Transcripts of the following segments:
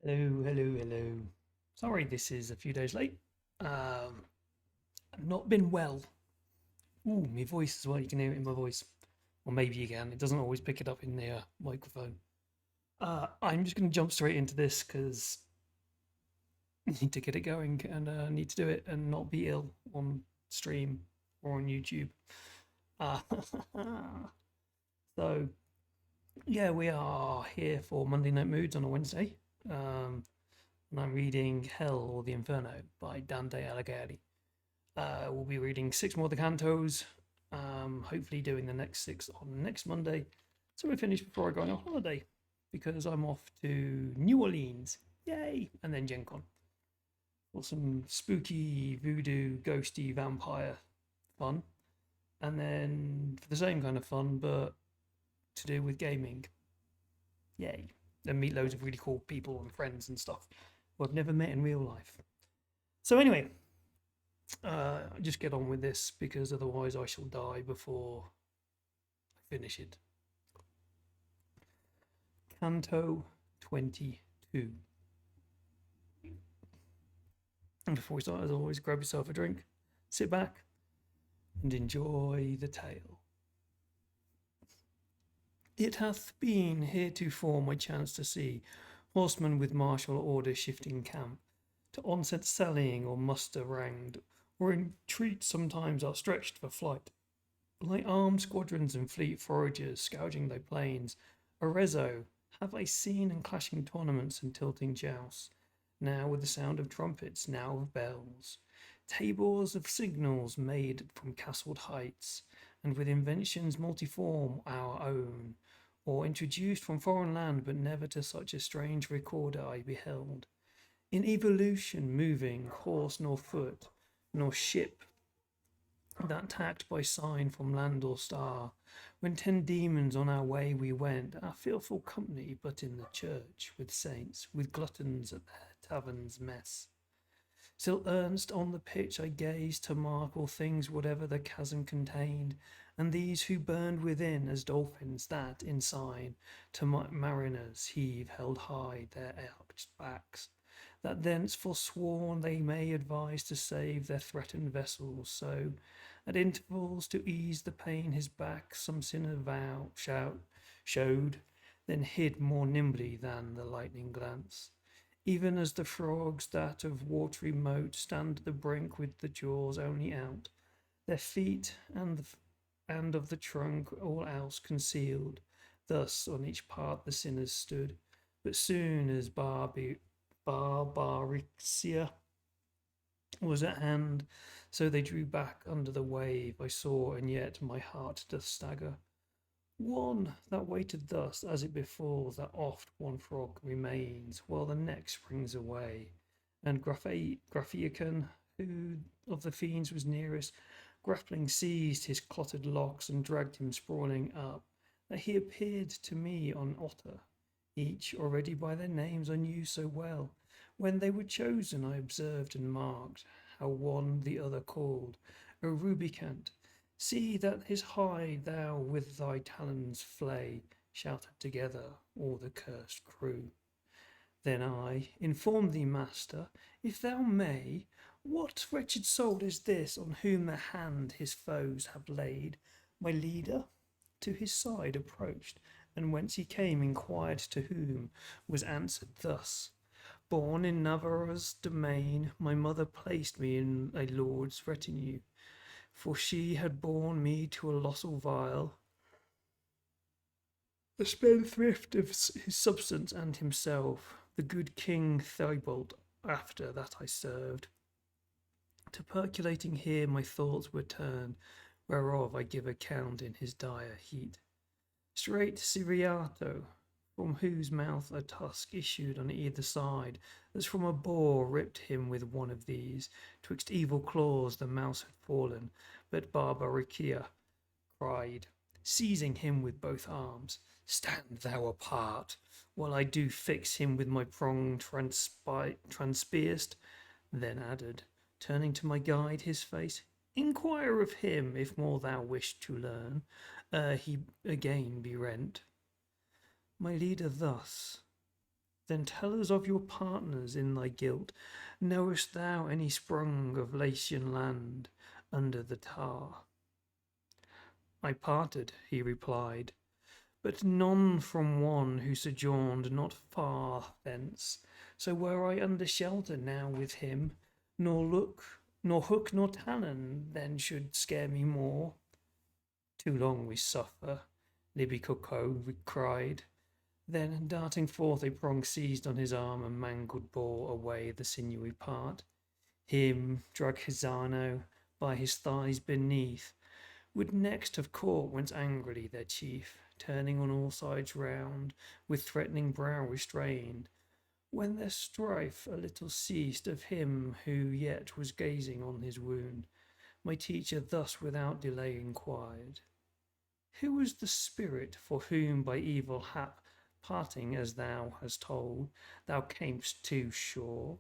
Hello, hello, hello. Sorry, this is a few days late. I've not been well. Ooh, my voice as well. You can hear it in my voice. Or maybe you can. It doesn't always pick it up in the microphone. I'm just going to jump straight into this because I need to get it going and need to do it and not be ill on stream or on YouTube. Uh, so, yeah, we are here for Monday Night Moods on a Wednesday. And I'm reading Hell or the Inferno by Dante Alighieri. We'll be reading six more of the cantos, hopefully doing the next six on next Monday. So we're finished before I go on a holiday because I'm off to New Orleans. Yay! And then Gen Con for some spooky, voodoo, ghosty vampire fun. And then for the same kind of fun, but to do with gaming. Yay! And meet loads of really cool people and friends and stuff who I've never met in real life. So anyway, just get on with this because otherwise I shall die before I finish it. Canto 22. And before we start, as always, grab yourself a drink, sit back, and enjoy the tale. It hath been heretofore my chance to see horsemen with martial order shifting camp, to onset sallying or muster ranged, or in retreat sometimes outstretched for flight, like armed squadrons and fleet foragers scourging thy plains. Arezzo have I seen in clashing tournaments and tilting jousts, now with the sound of trumpets, now of bells, tabors of signals made from castled heights, and with inventions multiform our own, or introduced from foreign land, but never to such a strange recorder I beheld. In evolution moving, horse nor foot, nor ship that tacked by sign from land or star, when 10 demons on our way we went, our fearful company but in the church, with saints, with gluttons at their taverns mess. Still earnest on the pitch I gazed to mark all things whatever the chasm contained, and these who burned within as dolphins that, in sign, to mariners heave held high their arched backs, that thence forsworn they may advise to save their threatened vessels, so at intervals to ease the pain his back some sinner showed, then hid more nimbly than the lightning glance. Even as the frogs that of watery moat stand at the brink with the jaws only out, their feet and of the trunk all else concealed. Thus on each part the sinners stood. But soon as Barbarixia was at hand, so they drew back under the wave. I saw, and yet my heart doth stagger. One that waited thus, as it befalls, that oft one frog remains, while the next springs away. And Graphiacon, who of the fiends was nearest, grappling seized his clotted locks and dragged him sprawling up, that he appeared to me on otter. Each already by their names I knew so well. When they were chosen, I observed and marked how one the other called, a rubicant. See that his hide thou with thy talons flay, shouted together all the cursed crew. Then I inform thee, master, if thou may, what wretched soul is this on whom the hand his foes have laid? My leader to his side approached, and whence he came inquired, to whom was answered thus. Born in Navarre's domain, my mother placed me in a lord's retinue, for she had borne me to a losel vile, a spendthrift of his substance and himself, the good King Thibault, after that I served. To percolating here my thoughts were turned, whereof I give account in his dire heat. Straight Siriato, from whose mouth a tusk issued on either side, as from a boar, ripped him with one of these. Twixt evil claws the mouse had fallen, but Barbariccia cried, seizing him with both arms, "Stand thou apart, while I do fix him with my prong transpierced," then added, turning to my guide his face, "Inquire of him, if more thou wish to learn, ere he again be rent." My leader thus Then tell us of your partners in thy guilt. Knowest thou any sprung of Latian land under the tar? I parted, he replied, but none from one who sojourned not far thence. So were I under shelter now with him, nor hook nor talon then should scare me more. Too long we suffer, Libby Coco cried. Then, darting forth, a prong seized on his arm and mangled bore away the sinewy part. Him, Draghizano, by his thighs beneath, would next have caught whence angrily their chief, turning on all sides round, with threatening brow restrained, when their strife a little ceased of him who yet was gazing on his wound, my teacher thus without delay inquired, who was the spirit for whom by evil hap, parting as thou hast told, thou camest too sure?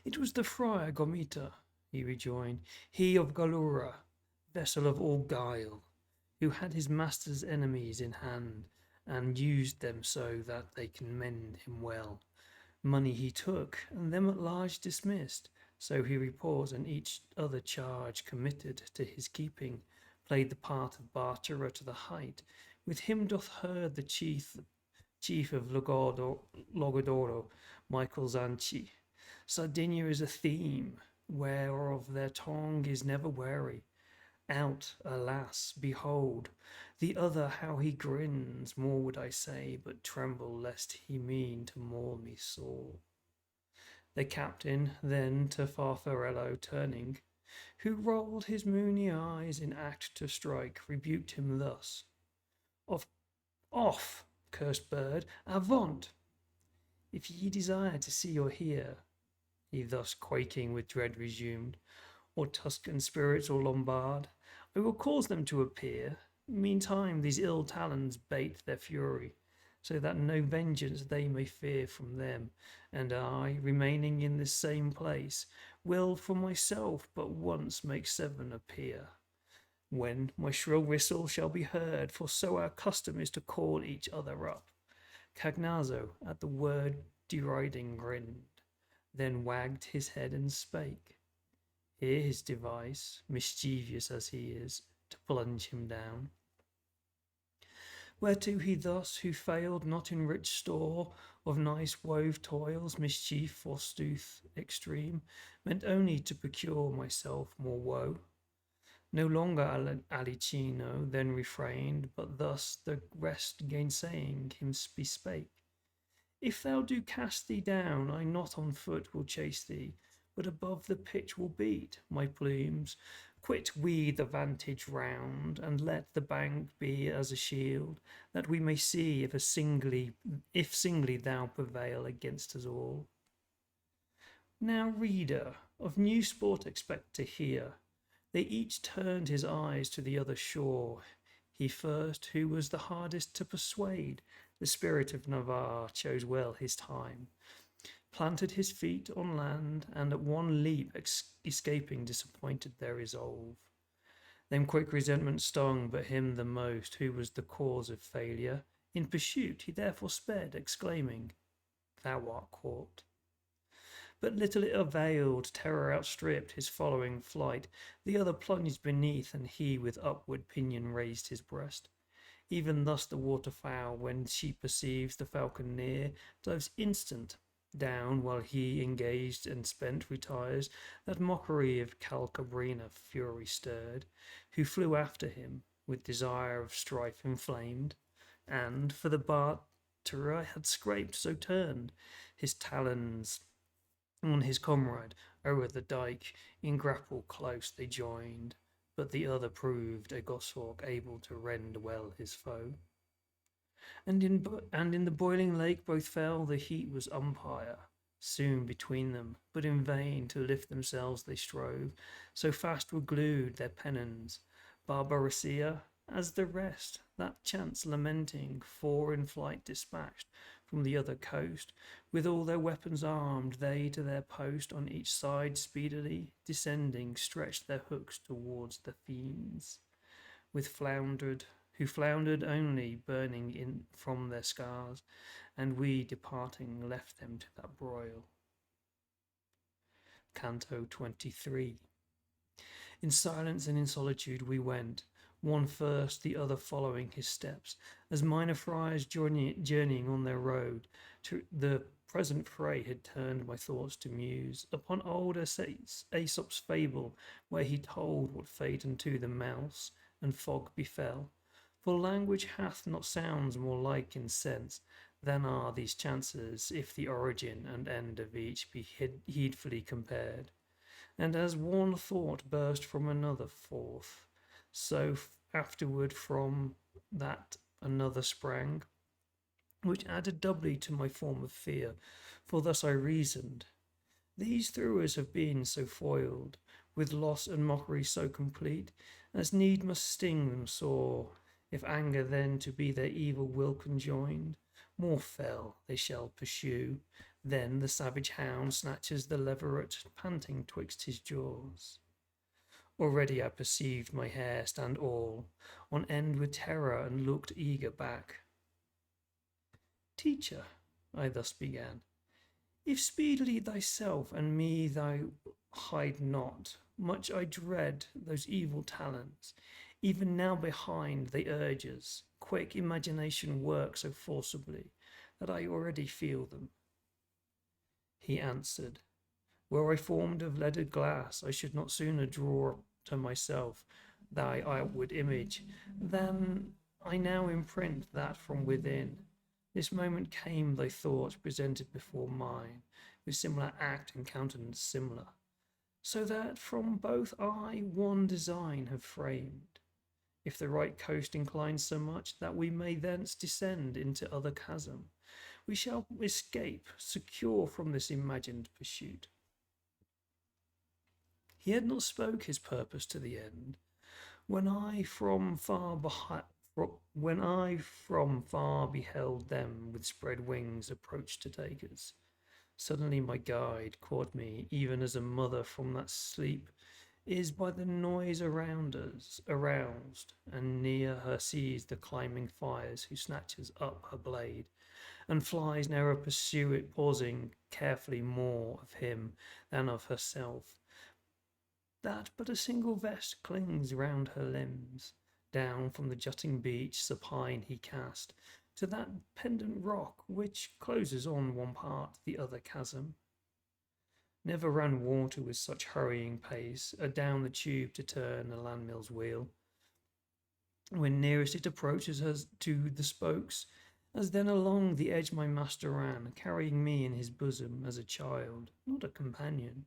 It was the friar Gomita, he rejoined, he of Galura, vessel of all guile, who had his master's enemies in hand, and used them so that they can mend him well. Money he took, and them at large dismissed, so he reports, and each other charge committed to his keeping, played the part of barterer to the height. With him doth herd the chief of Logodoro, Michael Zanchi. Sardinia is a theme, whereof their tongue is never weary. Out, alas, behold, the other how he grins, more would I say, but tremble lest he mean to maul me sore. The captain then to Farfarello turning, who rolled his moony eyes in act to strike, rebuked him thus, Off, cursed bird, avaunt! If ye desire to see or hear, he thus quaking with dread resumed, or Tuscan spirits or Lombard, I will cause them to appear. Meantime these ill talons bait their fury, so that no vengeance they may fear from them, and I, remaining in this same place, will for myself but once make 7 appear, when my shrill whistle shall be heard, for so our custom is to call each other up. Cagnazzo at the word deriding grinned, then wagged his head and spake. Hear his device, mischievous as he is, to plunge him down. Whereto he thus, who failed not in rich store of nice wove toils, mischief forsooth extreme, meant only to procure myself more woe. No longer Alicino then refrained, but thus the rest gainsaying him bespake. If thou do cast thee down, I not on foot will chase thee, but above the pitch will beat my plumes. Quit we the vantage round, and let the bank be as a shield, that we may see if singly thou prevail against us all. Now, reader, of new sport expect to hear. They each turned his eyes to the other shore. He first, who was the hardest to persuade, the spirit of Navarre chose well his time, planted his feet on land, and at one leap escaping disappointed their resolve. Then quick resentment stung but him the most, who was the cause of failure. In pursuit he therefore sped, exclaiming, Thou art caught. But little it availed, terror outstripped his following flight. The other plunged beneath, and he with upward pinion raised his breast. Even thus the waterfowl, when she perceives the falcon near, dives instant down, while he, engaged and spent, retires. That mockery of Calcabrina fury stirred, who flew after him, with desire of strife inflamed, and, for the barterer had scraped, so turned his talons on his comrade o'er the dike. In grapple close they joined, but the other proved a goshawk able to rend well his foe. And in the boiling lake both fell, the heat was umpire soon between them, but in vain to lift themselves they strove, so fast were glued their pennons. Barbaressia, as the rest, that chance lamenting, 4 in flight dispatched from the other coast, with all their weapons armed, they to their post on each side speedily descending, stretched their hooks towards the fiends, who floundered only, burning in from their scars, and we departing left them to that broil. Canto 23. In silence and in solitude we went, one first, the other following his steps, as minor friars journeying on their road. To the present fray had turned my thoughts to muse upon old Aesop's fable, where he told what fate unto the mouse and fog befell. For language hath not sounds more like in sense than are these chances, if the origin and end of each be heedfully compared. And as one thought burst from another forth, so afterward from that another sprang, which added doubly to my form of fear. For thus I reasoned: these throwers have been so foiled, with loss and mockery so complete, as need must sting them sore, if anger then to be their evil will conjoined. More fell they shall pursue. Then the savage hound snatches the leveret, panting twixt his jaws. Already I perceived my hair stand all on end with terror, and looked eager back. Teacher, I thus began, if speedily thyself and me thou hide not, much I dread those evil talents. Even now behind they urge us, quick imagination works so forcibly that I already feel them. He answered, were I formed of leaded glass, I should not sooner draw to myself thy outward image than I now imprint that from within. This moment came thy thoughts presented before mine, with similar act and countenance similar, so that from both I one design have framed. If the right coast inclines so much that we may thence descend into other chasm, we shall escape secure from this imagined pursuit. He had not spoke his purpose to the end, when I from far beheld them with spread wings approach to take us. Suddenly my guide caught me, even as a mother from that sleep is by the noise around us aroused, and near her sees the climbing fires, who snatches up her blade and flies ne'er pursue it, pausing carefully more of him than of herself, that but a single vest clings round her limbs. Down from the jutting beach supine he cast to that pendant rock which closes on one part the other chasm. Never ran water with such hurrying pace, adown the tube to turn a landmill's wheel. When nearest it approaches us to the spokes, as then along the edge my master ran, carrying me in his bosom as a child, not a companion.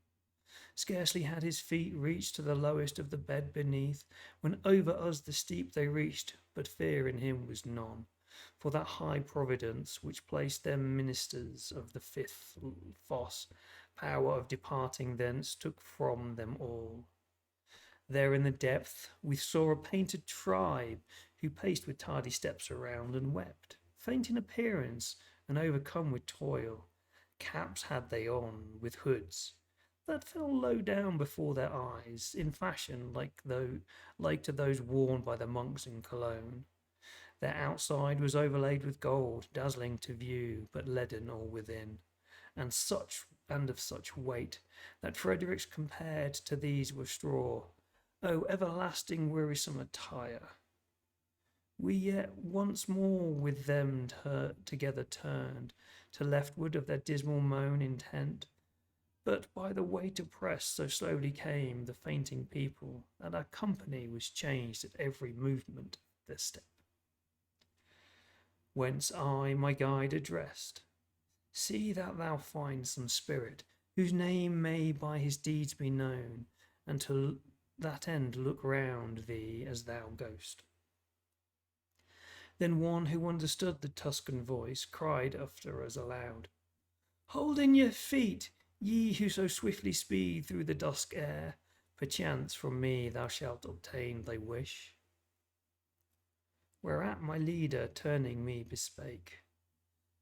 Scarcely had his feet reached to the lowest of the bed beneath, when over us the steep they reached, but fear in him was none, for that high providence which placed them ministers of the fifth fosse, power of departing thence took from them all. There in the depth we saw a painted tribe, who paced with tardy steps around and wept, faint in appearance and overcome with toil. Caps had they on with hoods that fell low down before their eyes, in fashion like to those worn by the monks in Cologne. Their outside was overlaid with gold, dazzling to view, but leaden all within, and of such weight that Fredericks compared to these were straw. O everlasting wearisome attire! We yet once more with them together turned, to leftward of their dismal moan intent, but by the weight oppressed so slowly came the fainting people, that our company was changed at every movement of their step. Whence I my guide addressed, see that thou find some spirit, whose name may by his deeds be known, and to that end look round thee as thou goest. Then one who understood the Tuscan voice cried after us aloud, hold in your feet, ye who so swiftly speed through the dusk air, perchance from me thou shalt obtain thy wish. Whereat my leader turning me bespake,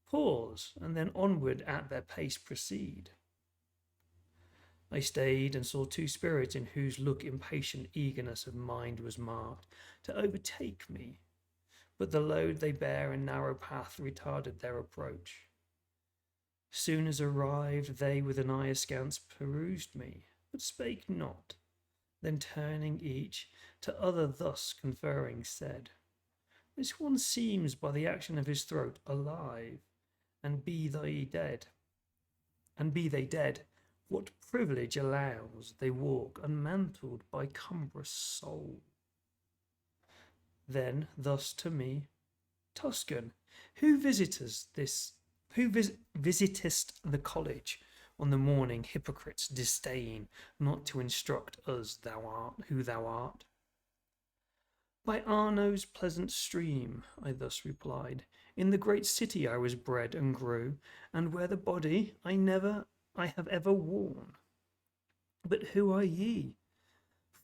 pause, and then onward at their pace proceed. I stayed and saw two spirits, in whose look impatient eagerness of mind was marked to overtake me, but the load they bear and narrow path retarded their approach. Soon as arrived, they with an eye askance perused me, but spake not. Then turning each to other thus conferring, said, This one seems by the action of his throat alive, and be they dead. What privilege allows they walk unmantled by cumbrous soul? Then thus to me, Tuscan, who visitest the college on the morning hypocrites disdain not to instruct us who thou art? By Arno's pleasant stream, I thus replied, in the great city I was bred and grew, and where the body I have ever worn. But who are ye,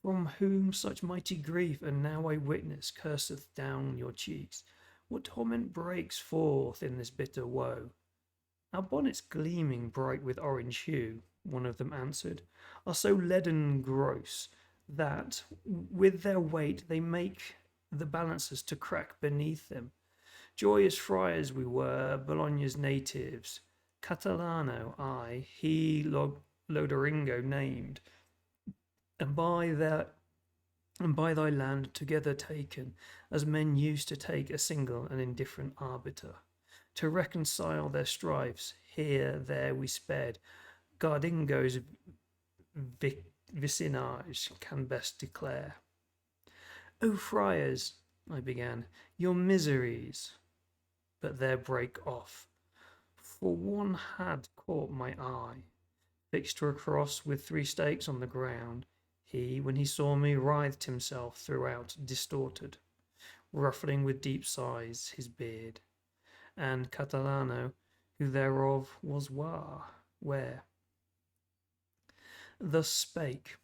from whom such mighty grief, and now I witness, curseth down your cheeks? What torment breaks forth in this bitter woe? Our bonnets gleaming bright with orange hue, one of them answered, are so leaden gross, that with their weight they make the balances to crack beneath them. Joyous friars we were, Bologna's natives, Catalano I, he Lodoringo named, and by thy land together taken, as men used to take a single and indifferent arbiter. To reconcile their strifes, there we sped. Gardingo's vicinage can best declare. O friars, I began, your miseries, but there break off, for one had caught my eye, fixed to a cross with 3 stakes on the ground. He, when he saw me, writhed himself throughout, distorted, ruffling with deep sighs his beard. And Catalano, who thereof was where thus spake,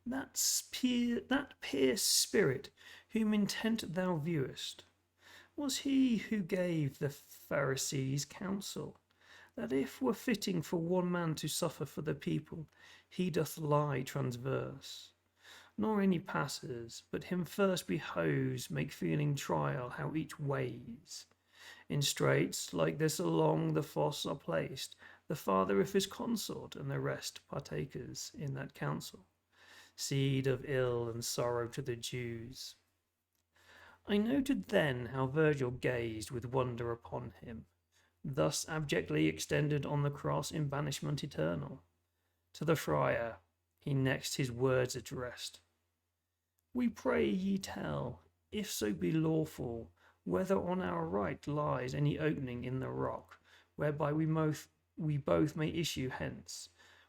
that pierced spirit, whom intent thou viewest, was he who gave the Pharisees counsel, that if were fitting for one man to suffer for the people, he doth lie transverse. Nor any passes, but him first behoves make feeling trial how each weighs. In straits like this along the fosse are placed the father of his consort, and the rest partakers in that counsel, seed of ill and sorrow to the Jews. I noted then how Virgil gazed with wonder upon him, thus abjectly extended on the cross in banishment eternal. To the friar he next his words addressed. We pray ye tell, if so be lawful, whether on our right lies any opening in the rock, whereby we both may issue hence,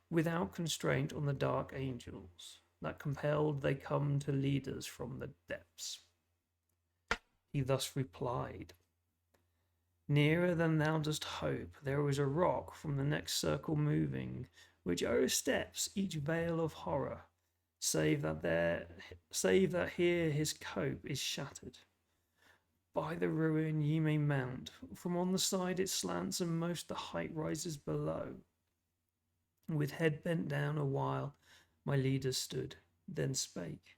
without constraint on the dark angels, that compelled they come to lead us from the depths. He thus replied, Nearer than thou dost hope, there is a rock from the next circle moving, which o'ersteps each veil of horror, save that here his cope is shattered. By the ruin ye may mount, from on the side it slants, and most the height rises below. With head bent down a while, my leader stood, then spake.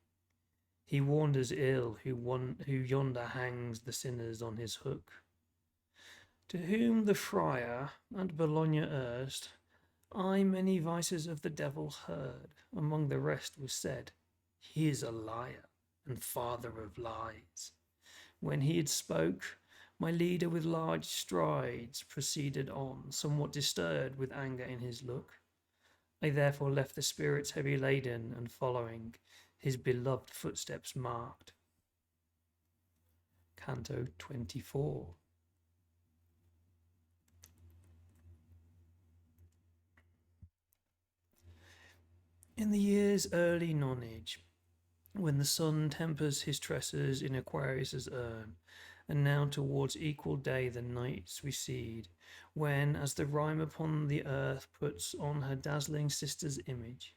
He warned us ill, who yonder hangs the sinners on his hook. To whom the friar and Bologna erst, I many vices of the devil heard. Among the rest was said, He is a liar and father of lies. When he had spoke, my leader with large strides proceeded on, somewhat disturbed with anger in his look. I therefore left the spirits heavy laden, and following, his beloved footsteps marked. Canto 24. In the year's early nonage, when the sun tempers his tresses in Aquarius's urn, and now towards equal day the nights recede, when, as the rime upon the earth puts on her dazzling sister's image,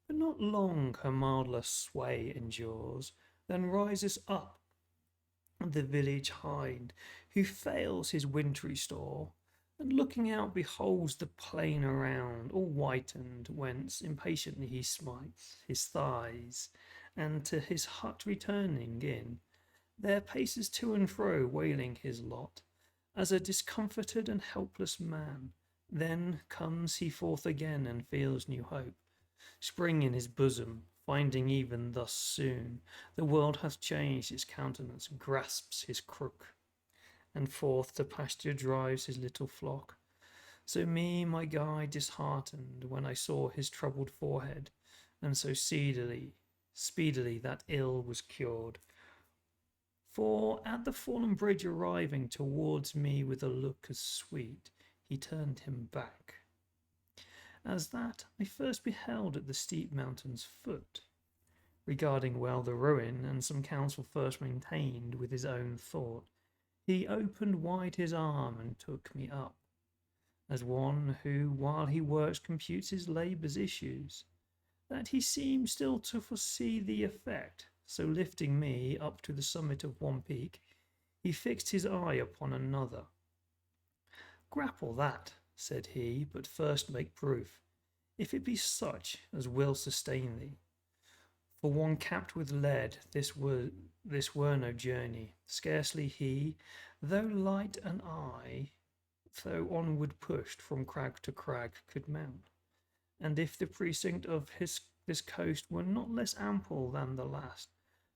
but not long her mildless sway endures, then rises up the village hind, who fails his wintry store, and looking out beholds the plain around, all whitened, whence impatiently he smites his thighs, and to his hut returning in, there paces to and fro, wailing his lot, as a discomforted and helpless man. Then comes he forth again and feels new hope spring in his bosom, finding even thus soon the world hath changed its countenance, grasps his crook, and forth to pasture drives his little flock. So me, my guide, disheartened when I saw his troubled forehead, and so speedily that ill was cured. For at the fallen bridge arriving towards me with a look as sweet, he turned him back, as that I first beheld at the steep mountain's foot, regarding well the ruin, and some counsel first maintained with his own thought, he opened wide his arm and took me up, as one who, while he works, computes his labour's issues, that he seemed still to foresee the effect. So lifting me up to the summit of one peak, he fixed his eye upon another. Grapple that, said he, but first make proof, if it be such as will sustain thee. For one capped with lead, this were no journey. Scarcely he, though light an eye, though onward pushed from crag to crag, could mount. And if the precinct of this coast were not less ample than the last,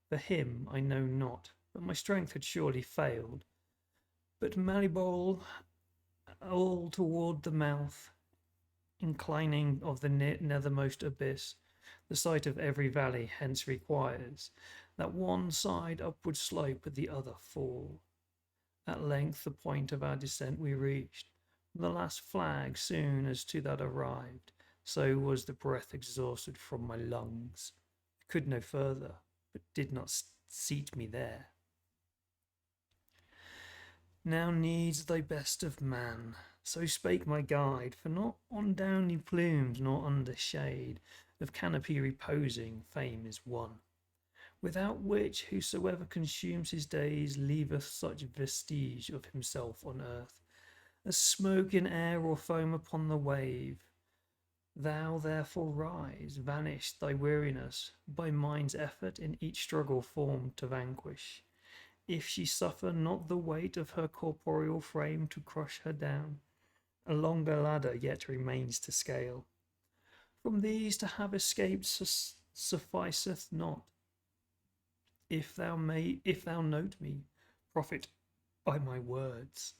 for him I know not, but my strength had surely failed. But Malibol, all toward the mouth, inclining of the nethermost abyss, the sight of every valley hence requires that one side upward slope, the other fall. At length the point of our descent we reached. The last flag soon as to that arrived, so was the breath exhausted from my lungs. I could no further, but did not seat me there. Now needs thy best of man, so spake my guide, for not on downy plumes nor under shade of canopy reposing fame is won, without which whosoever consumes his days leaveth such vestige of himself on earth as smoke in air or foam upon the wave. Thou therefore rise, vanish thy weariness, by mind's effort in each struggle formed to vanquish. If she suffer not the weight of her corporeal frame to crush her down, a longer ladder yet remains to scale. From these to have escaped sufficeth not. If thou note me, profit by my words.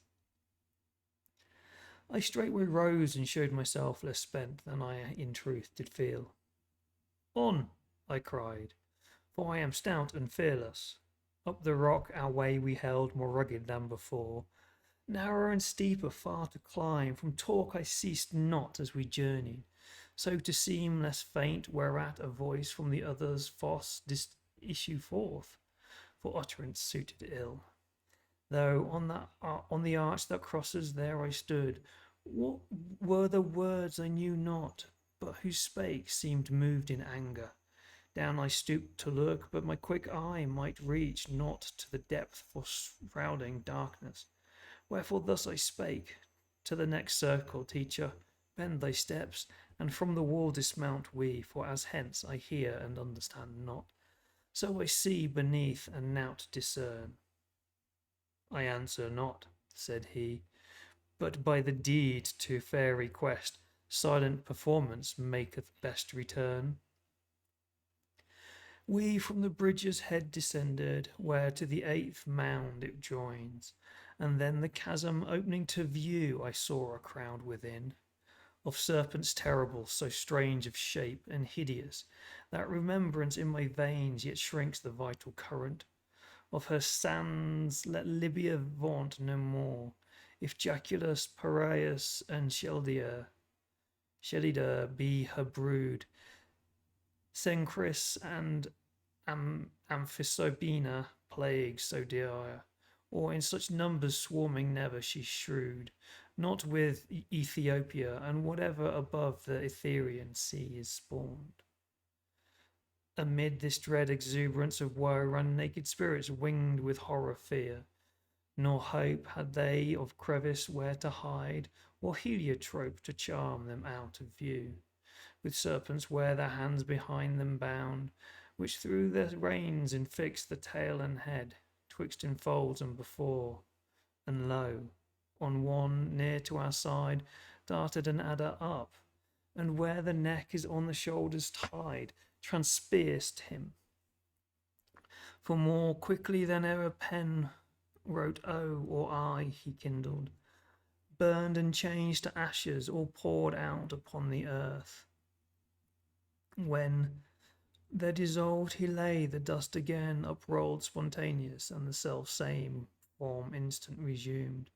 I straightway rose and showed myself less spent than I in truth did feel. On, I cried, for I am stout and fearless. Up the rock our way we held more rugged than before, narrower and steeper far to climb. From talk I ceased not as we journeyed, so to seem less faint, whereat a voice from the other's fosse did issue forth, for utterance suited ill. Though on the arch that crosses there I stood, what were the words I knew not, but who spake seemed moved in anger. Down I stooped to look, but my quick eye might reach not to the depth for shrouding darkness. Wherefore thus I spake, to the next circle, teacher, bend thy steps, and from the wall dismount we, for as hence I hear and understand not, so I see beneath and nought discern. I answer not, said he, but by the deed to fair request, silent performance maketh best return. We from the bridge's head descended, where to the 8th mound it joins, and then the chasm opening to view, I saw a crowd within, of serpents terrible, so strange of shape and hideous, that remembrance in my veins yet shrinks the vital current. Of her sands let Libya vaunt no more, if Jaculus, Piraeus, and Shelida be her brood, Cenchrus and Amphisobina plagues so dire, or in such numbers swarming never she shrewd, not with Ethiopia, and whatever above the Etherian sea is spawned. Amid this dread exuberance of woe ran naked spirits winged with horror fear, nor hope had they of crevice where to hide, or heliotrope to charm them out of view, with serpents where their hands behind them bound, which through their reins infixed the tail and head, twixt in folds and before, and lo, on one near to our side darted an adder up, and where the neck is on the shoulders tied, transpierced him. For more quickly than ever pen wrote O or I, he kindled, burned and changed to ashes, all poured out upon the earth. When there dissolved he lay, the dust again uprolled spontaneous, and the self-same form instant resumed.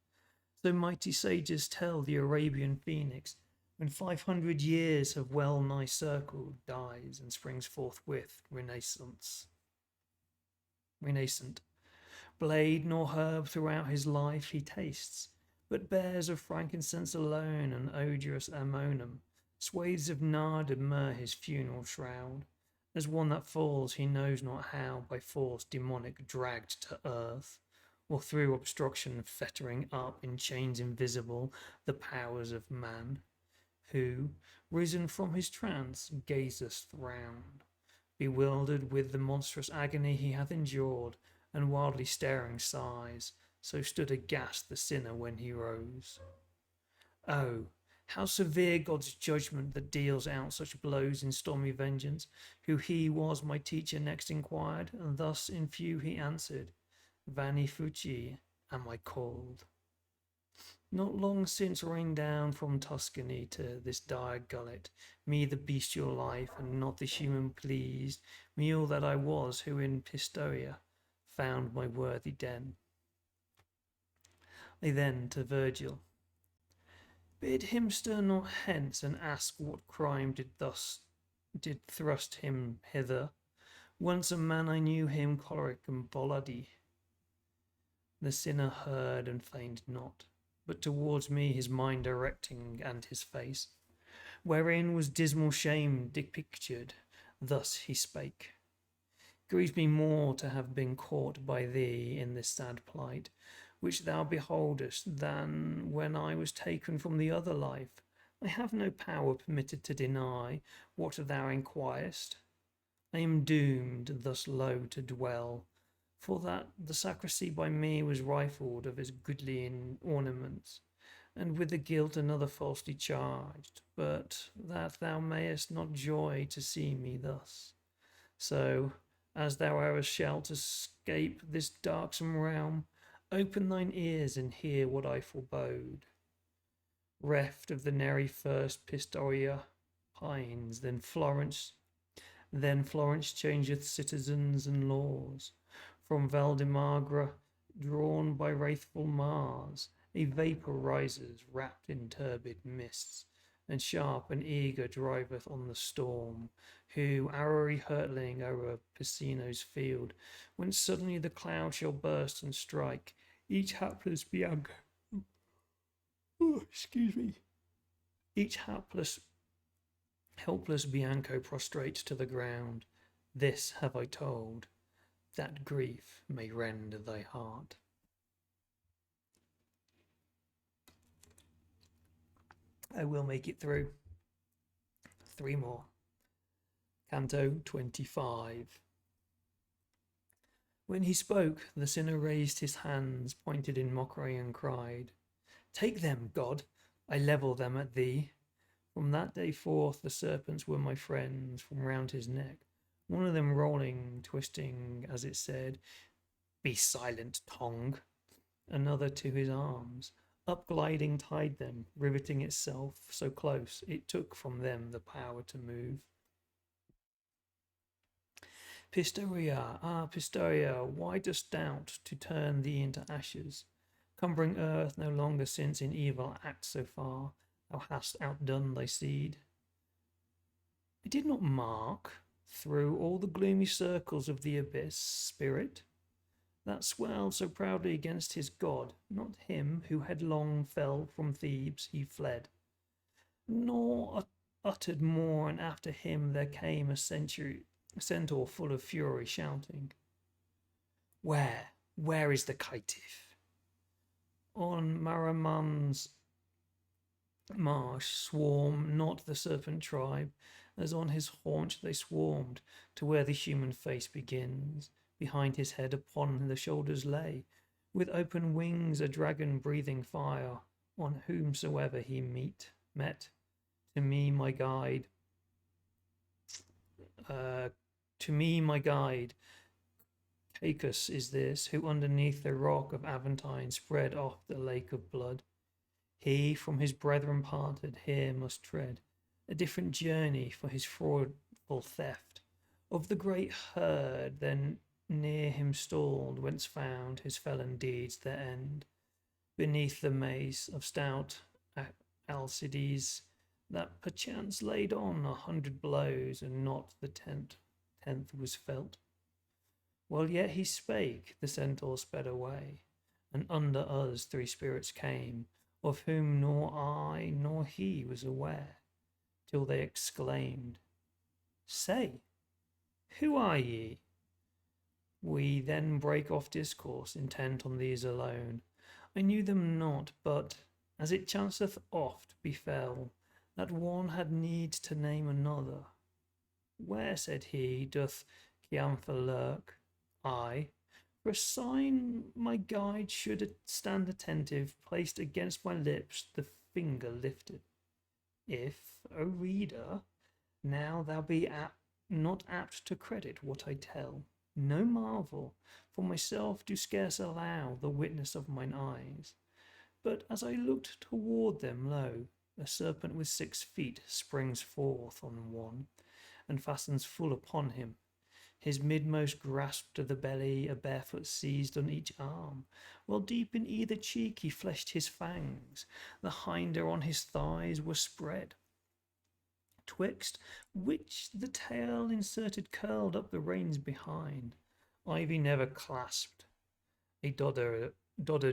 So mighty sages tell the Arabian phoenix, when 500 years have well nigh circled, dies and springs forthwith renascent. Blade nor herb throughout his life he tastes, but bears of frankincense alone and odorous ammonum, swathes of nard and myrrh his funeral shroud, as one that falls he knows not how, by force demonic dragged to earth, or through obstruction fettering up in chains invisible the powers of man, who, risen from his trance, gazeth round, bewildered with the monstrous agony he hath endured, and wildly staring sighs, so stood aghast the sinner when he rose. Oh, how severe God's judgment that deals out such blows in stormy vengeance, who he was my teacher next inquired, and thus in few he answered, Vani Fuci am I called. Not long since rained down from Tuscany to this dire gullet, me the bestial life, and not the human pleased, me all that I was, who in Pistoia found my worthy den. I then to Virgil bid him stir not hence, and ask what crime did thrust him hither. Once a man I knew him choleric and bloody. The sinner heard and feigned not, but towards me his mind directing, and his face, wherein was dismal shame depictured, thus he spake. Grieves me more to have been caught by thee in this sad plight, which thou beholdest, than when I was taken from the other life. I have no power permitted to deny what thou enquirest. I am doomed thus low to dwell, for that the sacristy by me was rifled of its goodly ornaments, and with the guilt another falsely charged, but that thou mayest not joy to see me thus. So, as thou ever shalt escape this darksome realm, open thine ears and hear what I forebode. Reft of the nary first Pistoia pines, then Florence changeth citizens and laws. From Valdimagra, drawn by wrathful Mars, a vapour rises, wrapped in turbid mists, and sharp and eager driveth on the storm, who, arrowy hurtling o'er Piceno's field, when suddenly the cloud shall burst and strike each hapless Bianco. Each helpless Bianco prostrate to the ground. This have I told, that grief may rend thy heart. I will make it through. 3 more. Canto 25. When he spoke, the sinner raised his hands, pointed in mockery, and cried, Take them, God, I level them at thee. From that day forth the serpents were my friends, from round his neck, one of them rolling, twisting, as it said, Be silent, tongue. Another to his arms, up-gliding, tied them, riveting itself so close it took from them the power to move. Pistoia, Pistoia, why dost doubt to turn thee into ashes, cumbering earth no longer, since in evil acts so far thou hast outdone thy seed? I did not mark, through all the gloomy circles of the abyss, spirit that swelled so proudly against his god, not him who headlong fell from Thebes he fled, nor uttered more, and after him there came a centaur full of fury, shouting, Where is the caitiff? On Maraman's marsh swarm not the serpent tribe, as on his haunch they swarmed, to where the human face begins, behind his head upon the shoulders lay, with open wings a dragon breathing fire, on whomsoever he met. To me my guide, uh, to me my guide, Cacus is this, who underneath the rock of Aventine spread off the lake of blood. He from his brethren parted here must tread a different journey for his fraudful theft of the great herd then near him stalled, whence found his felon deeds their end. Beneath the mace of stout Alcides, that perchance laid on 100 blows, and not the tenth was felt. While yet he spake, the centaur sped away, and under us 3 spirits came, of whom nor I nor he was aware, till they exclaimed, Say, who are ye? We then brake off discourse, intent on these alone. I knew them not, but, as it chanceth oft befell, that one had need to name another. Where, said he, doth Ciantha lurk? I, for a sign my guide should stand attentive, placed against my lips the finger lifted. If, O reader, now thou be not apt to credit what I tell, no marvel, for myself do scarce allow the witness of mine eyes. But as I looked toward them, lo, a serpent with 6 feet springs forth on one, and fastens full upon him. His midmost grasped to the belly, a barefoot seized on each arm, while deep in either cheek he fleshed his fangs, the hinder on his thighs were spread, twixt which the tail inserted curled up the reins behind. Ivy never clasped a doddered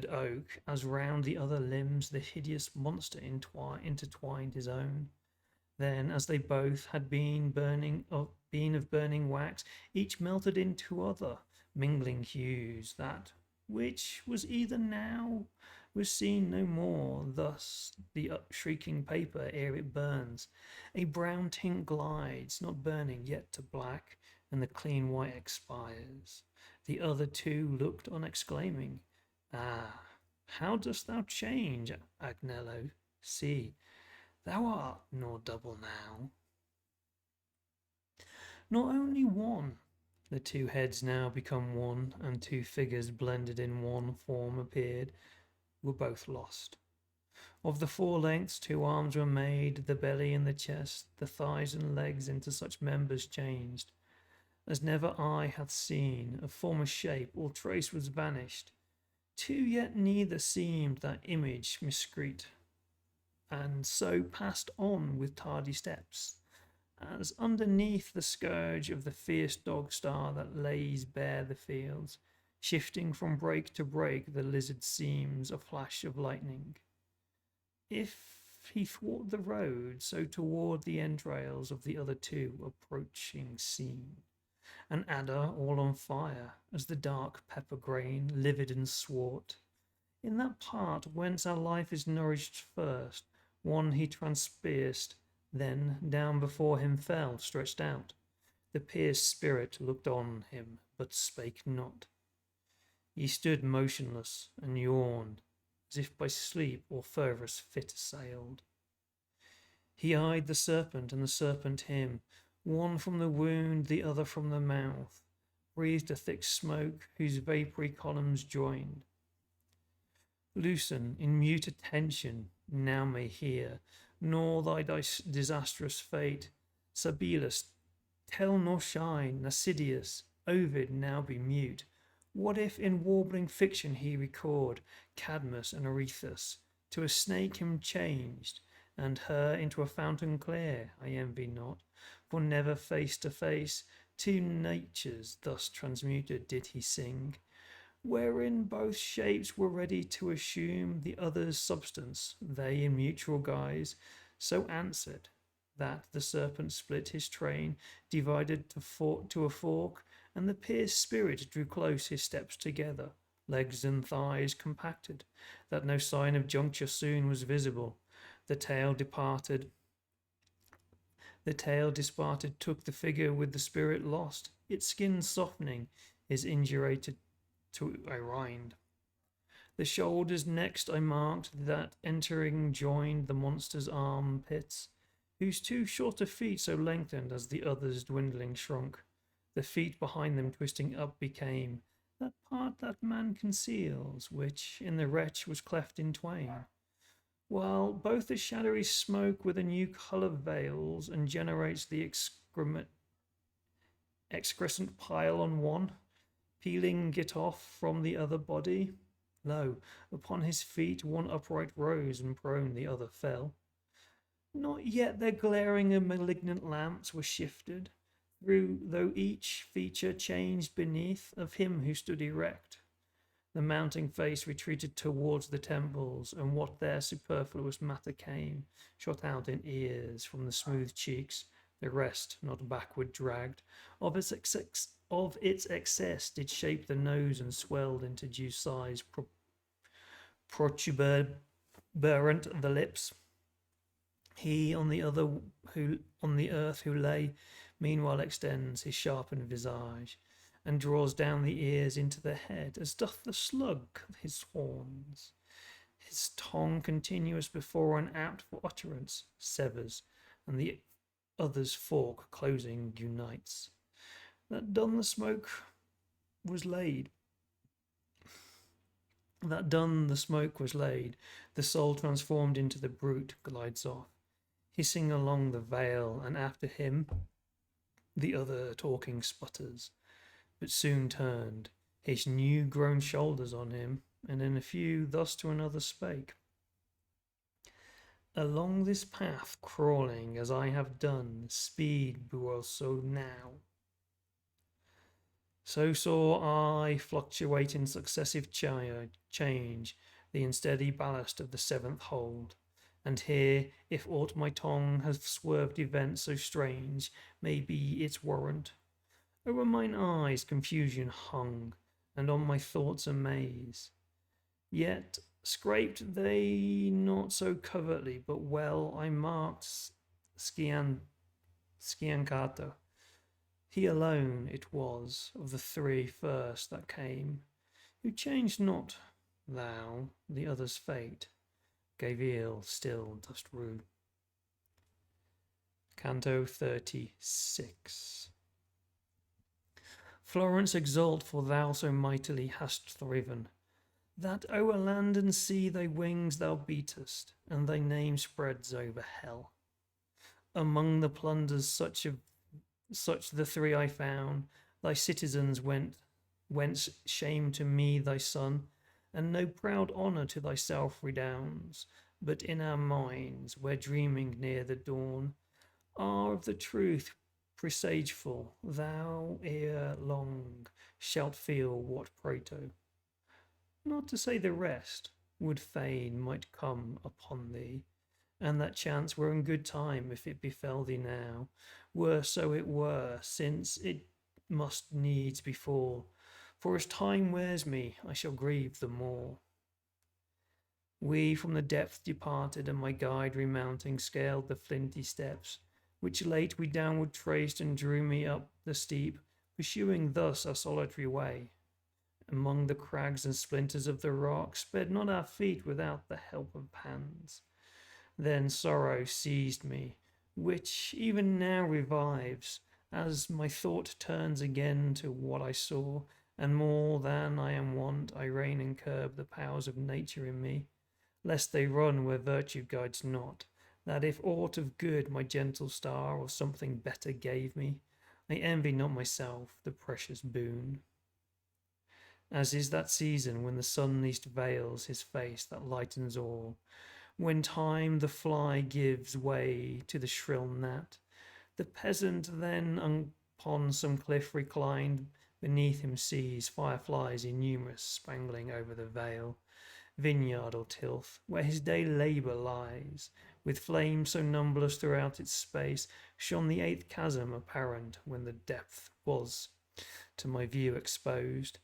oak, as round the other limbs the hideous monster intertwined his own. Then, as they both had been of burning wax, each melted into other, mingling hues, that which was either now was seen no more. Thus the shrieking paper, ere it burns, a brown tint glides, not burning yet to black, and the clean white expires. The other 2 looked on, exclaiming, Ah, how dost thou change, Agnello? See, thou art nor double now. Not only one, the 2 heads now become one, and 2 figures blended in one form appeared, were both lost. Of the 4 lengths 2 arms were made, the belly and the chest, the thighs and legs into such members changed, as never eye hath seen. Of former shape all trace was vanished. 2 yet neither seemed that image miscreant, and so passed on with tardy steps, as underneath the scourge of the fierce dog-star that lays bare the fields, shifting from break to break, the lizard seems a flash of lightning. If he thwart the road, so toward the entrails of the other 2 approaching seen, an adder all on fire, as the dark pepper grain, livid and swart. In that part whence our life is nourished first, one he transpierced, then down before him fell, stretched out. The pierced spirit looked on him, but spake not. He stood motionless, and yawned, as if by sleep or furthest fit assailed. He eyed the serpent, and the serpent him, one from the wound, the other from the mouth, breathed a thick smoke, whose vapoury columns joined. Loosen, in mute attention, now may hear, nor thy disastrous fate. Sabelus, tell nor shine. Nasidius, Ovid, now be mute. What if in warbling fiction he record Cadmus and Arethusa, to a snake him changed, and her into a fountain clear? I envy not, for never face to face 2 natures thus transmuted did he sing, wherein both shapes were ready to assume the other's substance. They in mutual guise so answered, that the serpent split his train, divided to a fork, and the pierced spirit drew close his steps together, legs and thighs compacted, that no sign of juncture soon was visible. The tail disparted, took the figure with the spirit lost, its skin softening, his indurated to a rind. The shoulders next I marked, that entering joined the monster's armpits, whose two shorter feet so lengthened as the others dwindling shrunk. The feet behind them twisting up became that part that man conceals, which in the wretch was cleft in twain. While both the shadowy smoke with a new colour veils and generates the excrescent pile on one, peeling it off from the other body. Lo, upon his feet one upright rose, and prone the other fell. Not yet their glaring and malignant lamps were shifted, through though each feature changed beneath of him who stood erect. The mounting face retreated towards the temples, and what there superfluous matter came, shot out in ears from the smooth cheeks, the rest not backward dragged. Of its excess did shape the nose, and swelled into due size, protuberant the lips. He on the other who on the earth who lay, meanwhile extends his sharpened visage, and draws down the ears into the head, as doth the slug his horns. His tongue, continuous before and apt for utterance, severs, and the other's fork, closing, unites. That done the smoke was laid. That done the smoke was laid, the soul transformed into the brute glides off, hissing along the vale, and after him the other talking sputters, but soon turned his new grown shoulders on him, and in a few thus to another spake. Along this path crawling as I have done, speed be also now. So saw I fluctuate in successive change the unsteady ballast of the seventh hold. And here, if aught my tongue has swerved events so strange, may be its warrant. O'er mine eyes confusion hung, and on my thoughts amaze. Yet scraped they not so covertly, but well I marked Sciancato. He alone it was of the three first that came, who changed not thou the other's fate, gave ill still dost rue. Canto 36. Florence, exult, for thou so mightily hast thriven, that o'er land and sea thy wings thou beatest, and thy name spreads over hell. Among the plunders such the three I found, thy citizens whence shame to me thy son, and no proud honour to thyself redounds, but in our minds, where dreaming near the dawn, are of the truth presageful, thou ere long shalt feel what Prato, not to say the rest, would fain might come upon thee, and that chance were in good time if it befell thee now, were so it were, since it must needs befall, for as time wears me, I shall grieve the more. We from the depth departed, and my guide remounting scaled the flinty steps, which late we downward traced, and drew me up the steep, pursuing thus our solitary way. Among the crags and splinters of the rock sped not our feet without the help of hands. Then sorrow seized me, which even now revives, as my thought turns again to what I saw, and more than I am wont, I rein and curb the powers of nature in me, lest they run where virtue guides not, that if aught of good my gentle star or something better gave me, I envy not myself the precious boon. As is that season when the sun least veils his face that lightens all, when time the fly gives way to the shrill gnat, the peasant then upon some cliff reclined, beneath him sees fireflies innumerous spangling over the vale, vineyard or tilth, where his daily labour lies, with flames so numberless throughout its space, shone the eighth chasm apparent when the depth was to my view exposed,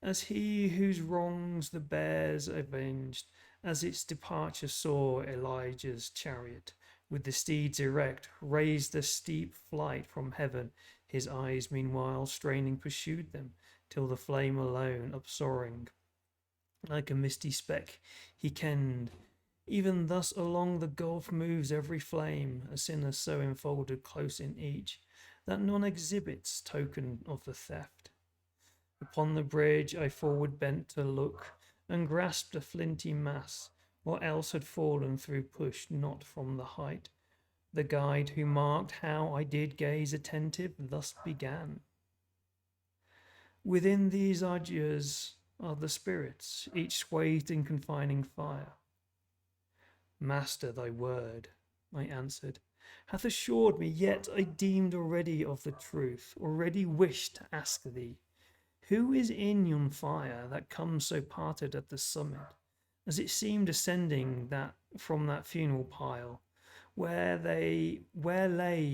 as he whose wrongs the bears avenged, as its departure saw Elijah's chariot, with the steeds erect, raised the steep flight from heaven, his eyes meanwhile straining pursued them, till the flame alone upsoaring, like a misty speck he kenned. Even thus along the gulf moves every flame, a sinner so enfolded close in each, that none exhibits token of the theft. Upon the bridge I forward bent to look, and grasped a flinty mass, or else had fallen through push not from the height. The guide who marked how I did gaze attentive thus began. Within these ardours are the spirits, each swathed in confining fire. Master, thy word, I answered, hath assured me, yet I deemed already of the truth, already wished to ask thee, who is in yon fire that comes so parted at the summit, as it seemed ascending that from that funeral pile, where lay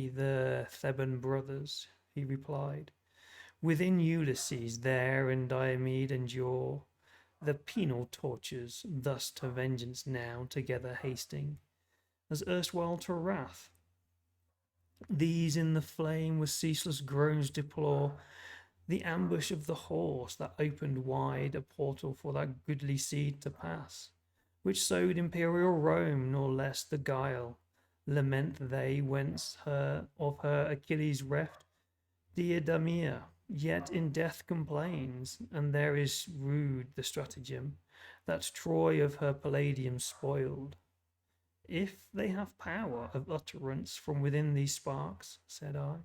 the Theban brothers? He replied, within Ulysses there and Diomede endure the penal tortures, thus to vengeance now together hasting, as erstwhile to wrath. These in the flame with ceaseless groans deplore the ambush of the horse that opened wide a portal for that goodly seed to pass, which sowed imperial Rome, nor less the guile. Lament they whence her of her Achilles reft Diademia, yet in death complains, and there is rude the stratagem that Troy of her palladium spoiled. If they have power of utterance from within these sparks, said I,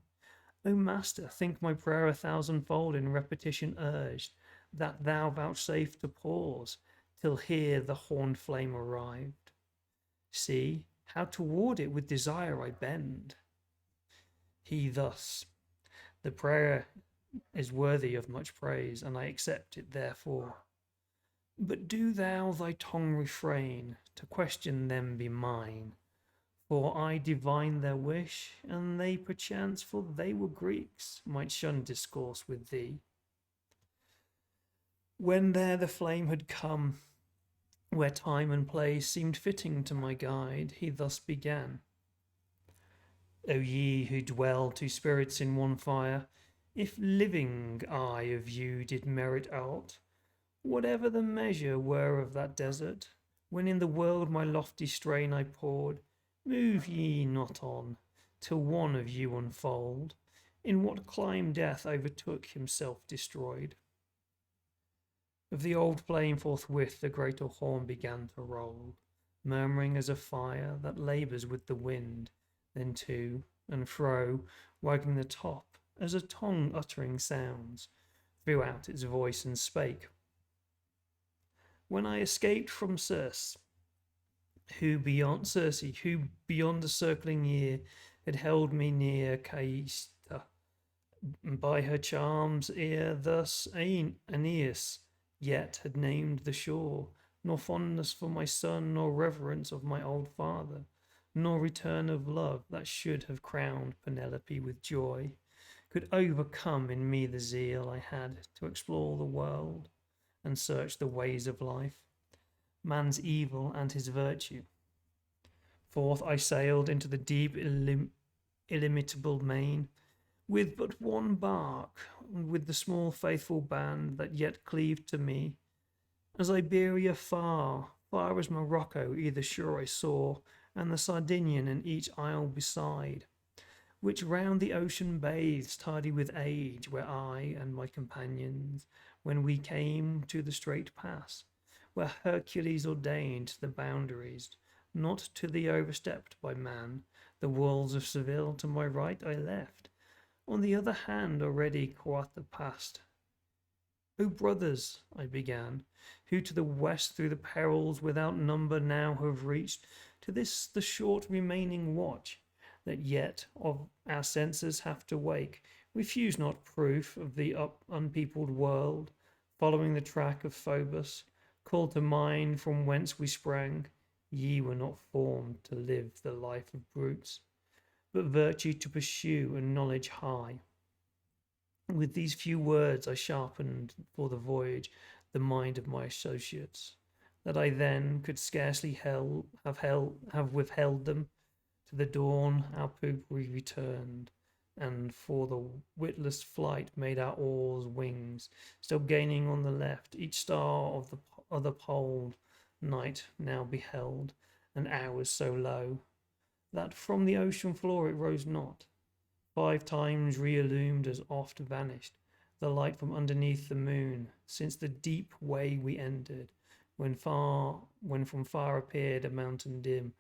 O master, think my prayer 1,000-fold in repetition urged, that thou vouchsafe to pause till here the horned flame arrived. See how toward it with desire I bend. He thus, the prayer is worthy of much praise, and I accept it therefore. But do thou thy tongue refrain, to question them be mine, for I divine their wish, and they perchance, for they were Greeks, might shun discourse with thee. When there the flame had come, where time and place seemed fitting to my guide, he thus began. O ye who dwell two spirits in one fire, if living I of you did merit aught, whatever the measure were of that desert, when in the world my lofty strain I poured, move ye not on, till one of you unfold, in what clime death overtook himself destroyed. Of the old flame forthwith the greater horn began to roll, murmuring as a fire that labours with the wind, then to and fro, wagging the top, as a tongue uttering sounds, threw out its voice and spake. When I escaped from Circe, who beyond the circling year had held me near Caista, by her charms ere thus Aeneas yet had named the shore, nor fondness for my son, nor reverence of my old father, nor return of love that should have crowned Penelope with joy, could overcome in me the zeal I had to explore the world and search the ways of life, man's evil and his virtue. Forth I sailed into the deep illimitable main, with but one bark, and with the small faithful band that yet cleaved to me. As Iberia far as Morocco either shore I saw, and the Sardinian and each isle beside, which round the ocean bathes, tardy with age, where I and my companions, when we came to the strait pass, where Hercules ordained the boundaries, not to the overstepped by man, the walls of Seville to my right I left, on the other hand already Coatha passed. O brothers, I began, who to the west through the perils without number now have reached, to this the short remaining watch, that yet of our senses have to wake, refuse not proof of the unpeopled world, following the track of Phobos, call to mind from whence we sprang. Ye were not formed to live the life of brutes, but virtue to pursue and knowledge high. With these few words I sharpened for the voyage the mind of my associates, that I then could scarcely have withheld them. To the dawn our poop we returned, and for the witless flight made our oars wings, still gaining on the left, each star of the other pole night now beheld, and hours so low, that from the ocean floor it rose not, 5 times re-illumed as oft vanished, the light from underneath the moon, since the deep way we entered, when from far appeared a mountain dim,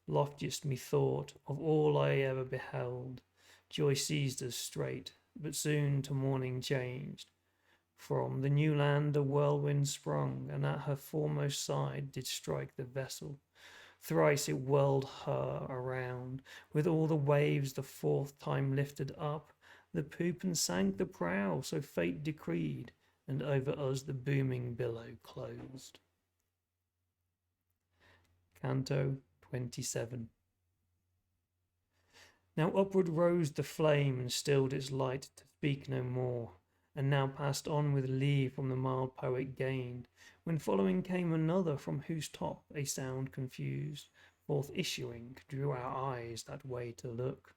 loftiest methought of all I ever beheld. Joy seized us straight, but soon to mourning changed. From the new land a whirlwind sprung, and at her foremost side did strike the vessel. Thrice it whirled her around, with all the waves the 4th time lifted up the poop and sank the prow, so fate decreed, and over us the booming billow closed. Canto 27. Now upward rose the flame and stilled its light to speak no more, and now passed on with leave from the mild poet gained, when following came another from whose top a sound confused, forth issuing, drew our eyes that way to look.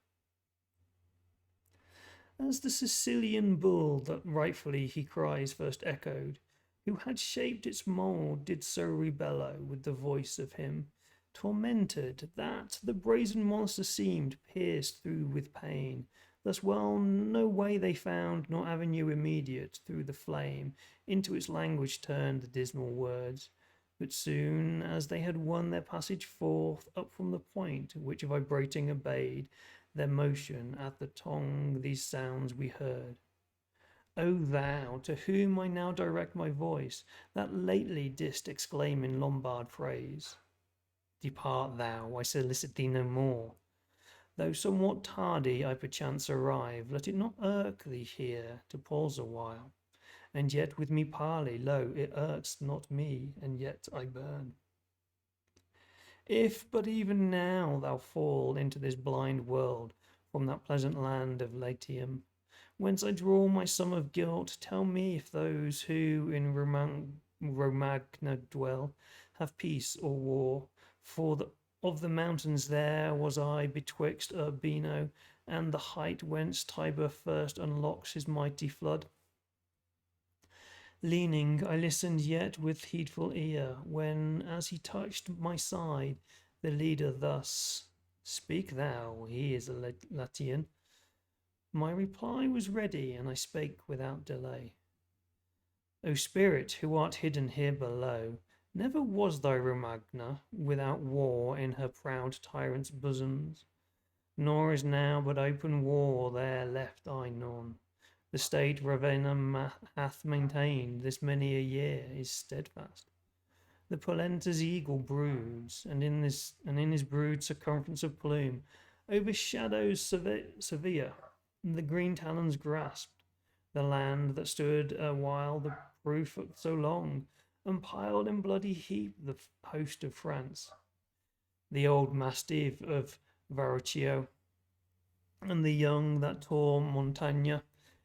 As the Sicilian bull that rightfully he cries first echoed, who had shaped its mould, did so rebellow with the voice of him tormented, that the brazen monster seemed pierced through with pain. Thus well no way they found, nor avenue immediate through the flame, into its language turned the dismal words. But soon as they had won their passage forth, up from the point which vibrating obeyed their motion at the tongue, these sounds we heard. O thou, to whom I now direct my voice, that lately didst exclaim in Lombard phrase, depart thou, I solicit thee no more. Though somewhat tardy I perchance arrive, let it not irk thee here to pause a while. And yet with me parley, lo, it irks not me, and yet I burn. If but even now thou fall into this blind world from that pleasant land of Latium, whence I draw my sum of guilt, tell me if those who in Romagna dwell have peace or war, for of the mountains there was I betwixt Urbino and the height whence Tiber first unlocks his mighty flood. Leaning, I listened yet with heedful ear, when, as he touched my side, the leader thus, speak thou, he is a Latian. My reply was ready, and I spake without delay. O spirit, who art hidden here below, never was thy Romagna without war in her proud tyrant's bosoms, nor is now but open war there left I none. The state Ravenna hath maintained this many a year is steadfast. The polenta's eagle broods, and in his brood circumference of plume overshadows Sevilla. The green talons grasped the land that stood a while the proof of so long, and piled in bloody heap the host of France. The old mastiff of Verrocchio, and the young that tore Montagna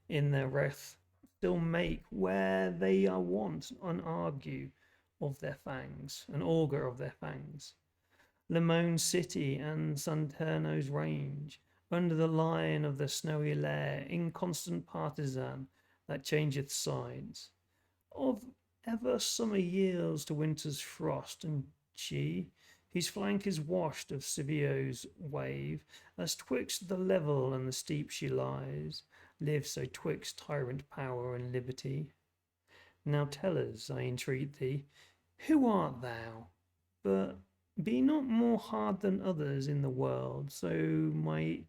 in their wrath, still make, where they are wont, an argue of their fangs, an augur of their fangs. Lemone's city and Santerno's range, under the line of the snowy lair, inconstant partisan that changeth sides. Of ever summer yields to winter's frost, and she, whose flank is washed of Scivio's wave, as twixt the level and the steep she lies, lives so twixt tyrant power and liberty. Now tell us, I entreat thee, who art thou? But be not more hard than others in the world, so may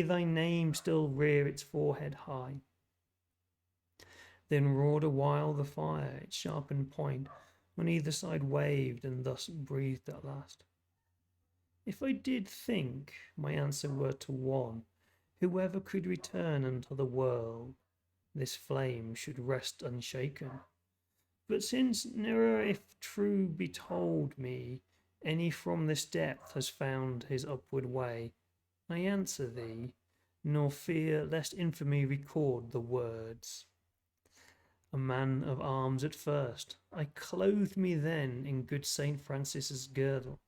thy name still rear its forehead high. Then roared a while the fire, its sharpened point on either side waved, and thus breathed at last. If I did think, my answer were to one, whoever could return unto the world, this flame should rest unshaken. But since ne'er, if true be told me, any from this depth has found his upward way, I answer thee, nor fear lest infamy record the words. A man of arms at first, I clothed me then in good Saint Francis's girdle,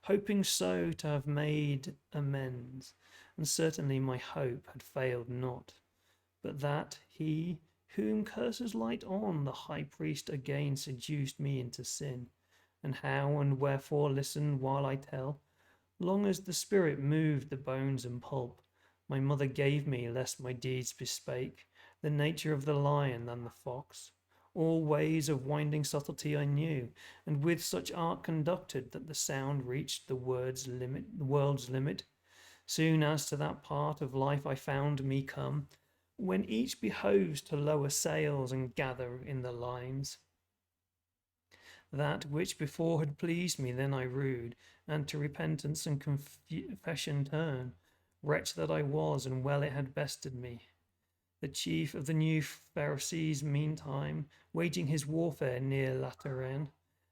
hoping so to have made amends, and certainly my hope had failed not, but that he whom curses light on, the high priest, again seduced me into sin. And how and wherefore listen while I tell. Long as the spirit moved the bones and pulp, my mother gave me, lest my deeds bespake the nature of the lion than the fox. All ways of winding subtlety I knew, and with such art conducted that the sound reached the world's limit. Soon as to that part of life I found me come, when each behoves to lower sails and gather in the lines. That which before had pleased me, then I rued, and to repentance and confession turn. Wretch that I was, and well it had bested me. The chief of the new Pharisees, meantime, waging his warfare near Lateran,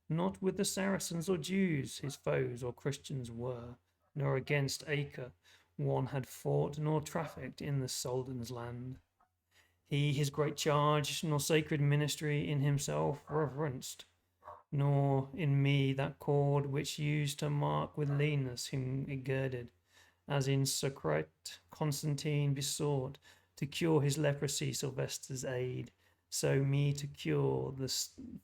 not with the Saracens or Jews, his foes or Christians were, nor against Acre one had fought, nor trafficked in the Soldan's land. He his great charge, nor sacred ministry in himself reverenced, nor in me that cord which used to mark with leanness whom it girded, as in Socrate Constantine besought to cure his leprosy Sylvester's aid, so me to cure the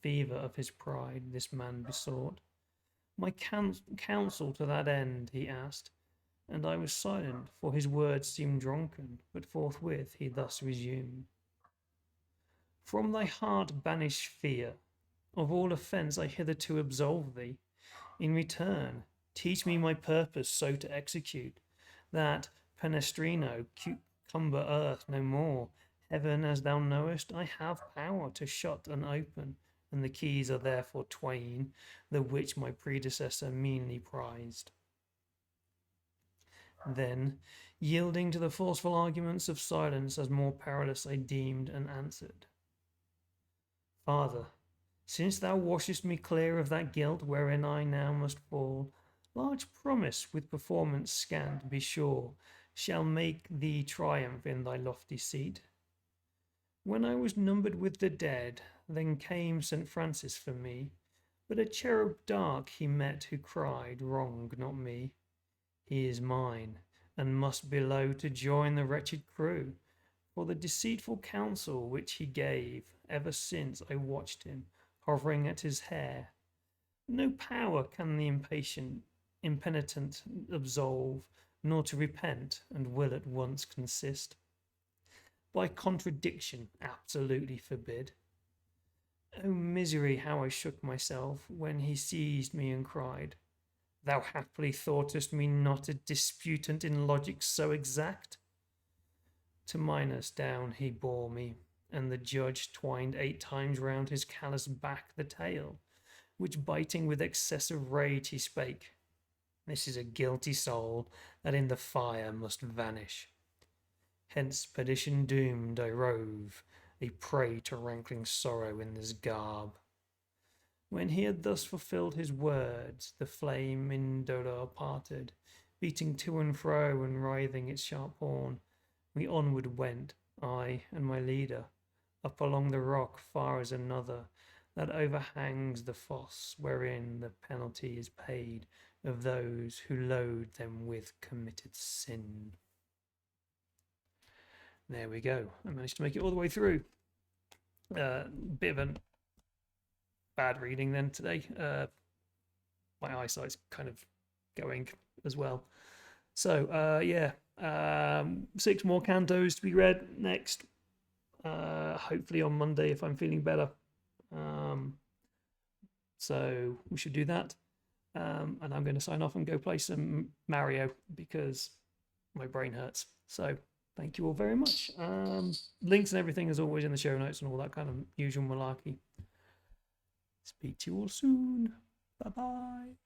fever of his pride this man besought. My counsel to that end he asked, and I was silent, for his words seemed drunken, but forthwith he thus resumed. From thy heart banish fear, of all offence I hitherto absolve thee. In return, teach me my purpose so to execute, that Penestrino cumber earth no more. Heaven, as thou knowest, I have power to shut and open, and the keys are therefore twain, the which my predecessor meanly prized. Then, yielding to the forceful arguments of silence as more perilous, I deemed and answered. Father, since thou washest me clear of that guilt wherein I now must fall, large promise with performance scant, be sure, shall make thee triumph in thy lofty seat. When I was numbered with the dead, then came St. Francis for me, but a cherub dark he met who cried, wrong not me. He is mine, and must below to join the wretched crew, for the deceitful counsel which he gave, ever since I watched him, hovering at his hair. No power can the impenitent absolve, nor to repent, and will at once consist. By contradiction absolutely forbid. O misery, how I shook myself, when he seized me and cried, Thou haply thoughtest me not a disputant in logic so exact? To Minos down he bore me, and the judge twined 8 times round his callous back the tail, which biting with excessive rage he spake, This is a guilty soul that in the fire must vanish. Hence perdition doomed I rove, a prey to rankling sorrow in this garb. When he had thus fulfilled his words, the flame in dolor parted, beating to and fro and writhing its sharp horn. We onward went, I and my leader, up along the rock far as another that overhangs the fosse, wherein the penalty is paid of those who load them with committed sin. There we go. I managed to make it all the way through. Bit of a bad reading then today. My eyesight's kind of going as well. So yeah, 6 more cantos to be read next. Hopefully on Monday if I'm feeling better. So we should do that. And I'm going to sign off and go play some Mario because my brain hurts. So thank you all very much. Links and everything as always in the show notes and all that kind of usual malarkey. Speak to you all soon. Bye-bye.